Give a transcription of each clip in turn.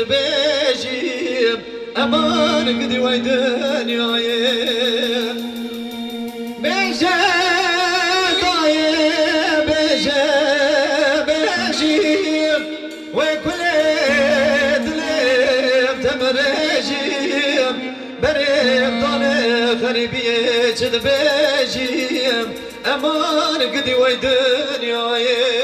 بيجيب أمان قدي ويدن يايم بيجي طايب بيجيب وكل دليب تمرجيب بريب ضل خريبية جد بيجيب أمان قدي ويدن يايم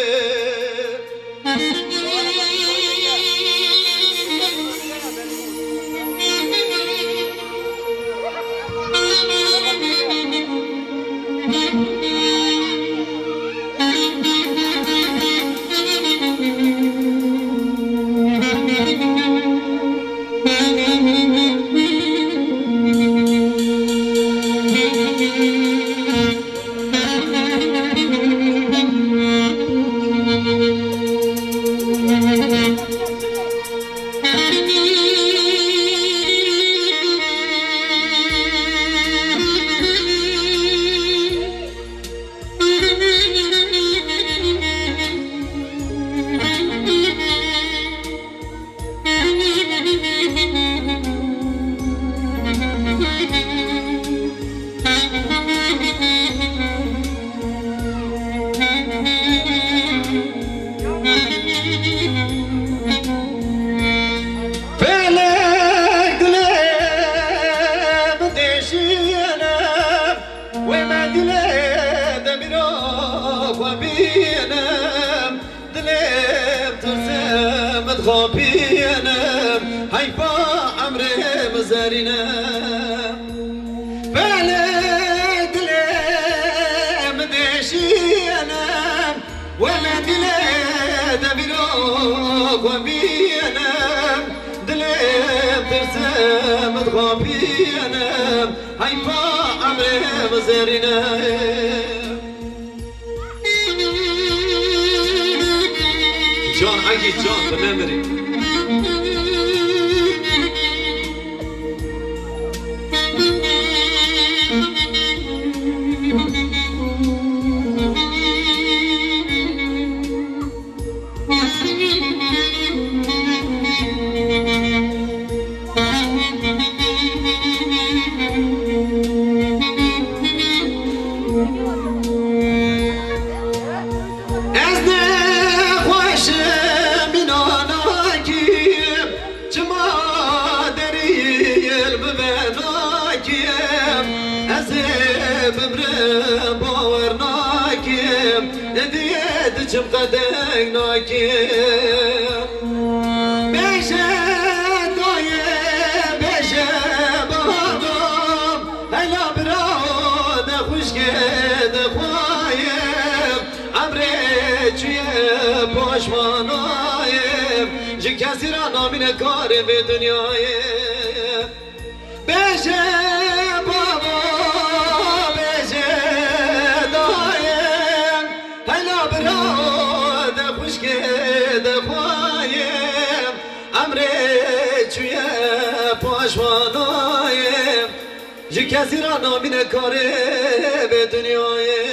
خابينا هيفا عمري مزارينا فعلك ليه مدشينا وما دلي دبلوك وبينا دلي ترسم خابينا هيفا عمري مزارينا جان حقي جان بممري جم قدنگ ناکیم بیشه دویه بیشه بادم هلا براد خوشگه دخوایم عمره چویه پاشمانایم جه کسی را نامین کار به دنیایم بیشه پاشوانایم جه کسی را نامین کاره به دنیایم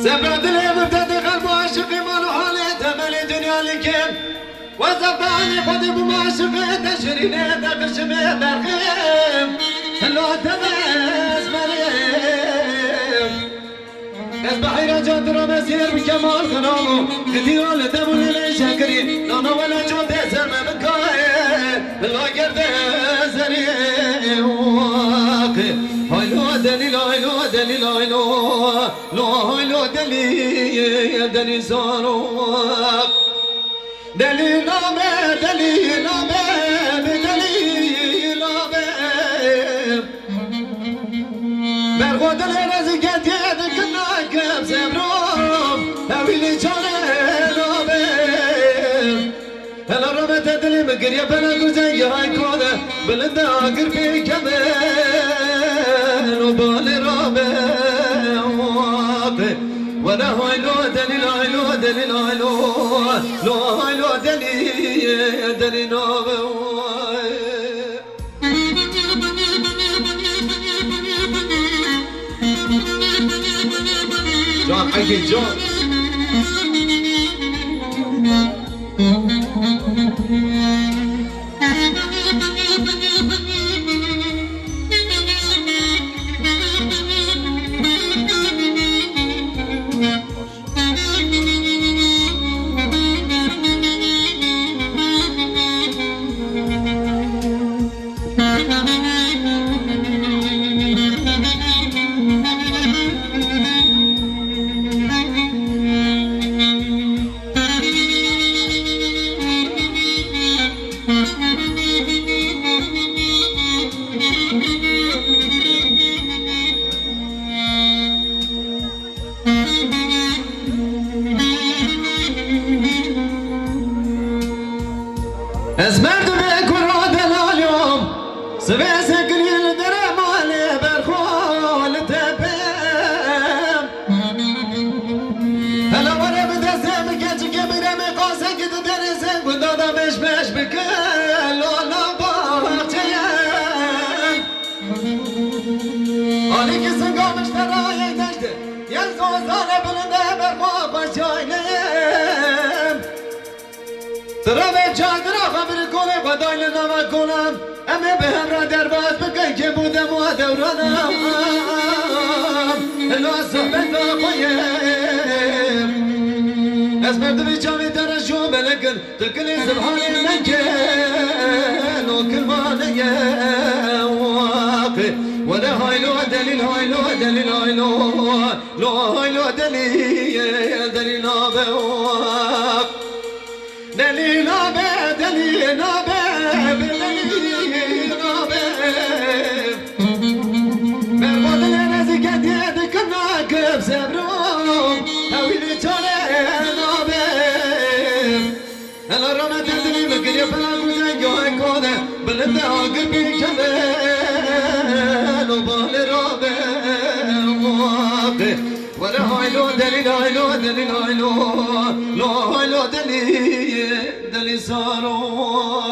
زبرد لي مبتدي قلب عاشقي مالو حالي تملي دنيا لكن وزباني خدي بمعشقي تشريني تقش بيترخيم هلو تمس مريم اصبحي رجعت رمسير بكمال خنامو كتير على دموني لشكري نانا ولا جوت زرم بكاي لا قرد زري واقي هايلو دليل هايلو دليل هايلو لو هايلو دليل دليل صاروخ دليل نامه دليل نامه دليل نامه برخود لرزقت يدك ناكب زبروم هاويلي جانه نامه هلا رمت دلي مقرية بلا قرزي هاي كوده بلنده آقر في كمان وبالي رامه واقي ولا هايلو دليل هايلو دليل هايلو لو هايلو دليل دليل نوبه جان حقي جان ازمرت بكل هذا اليوم سبيس قليل درهم علي برخول تبم هلا وانا بدرسم كاتش كبيرة مقاسك تدرسك ودادا مش بكل ولا باقتين عليك السنقا مش ترايك تشتر يلزو زانة بلنده برخول بشاينم ترى بجاندرا خبر کنه بدایل نمک کنم امه به هم را در باز بگی که بودم و دورانم الو صحبت با خویم از مردمی جامی درشو بلکن تکلی سبحانی منکن و کلمانه واقع ولا هايلو دليل هايلو دليل هايلو لو هايلو دليل دليل نابواق دليل نابه دليل نابه دليل نابه برباد لرزقت يدك ناكب سبروم هاويلي جانه نابه هلا رمت دلي مقري فلاقو زنجو هكوده بلنده آقر بيكمل وبالي رابه واقع ولا هايلو دليل هايلو دليل هايلو لو هايلو دليل دليل صاروا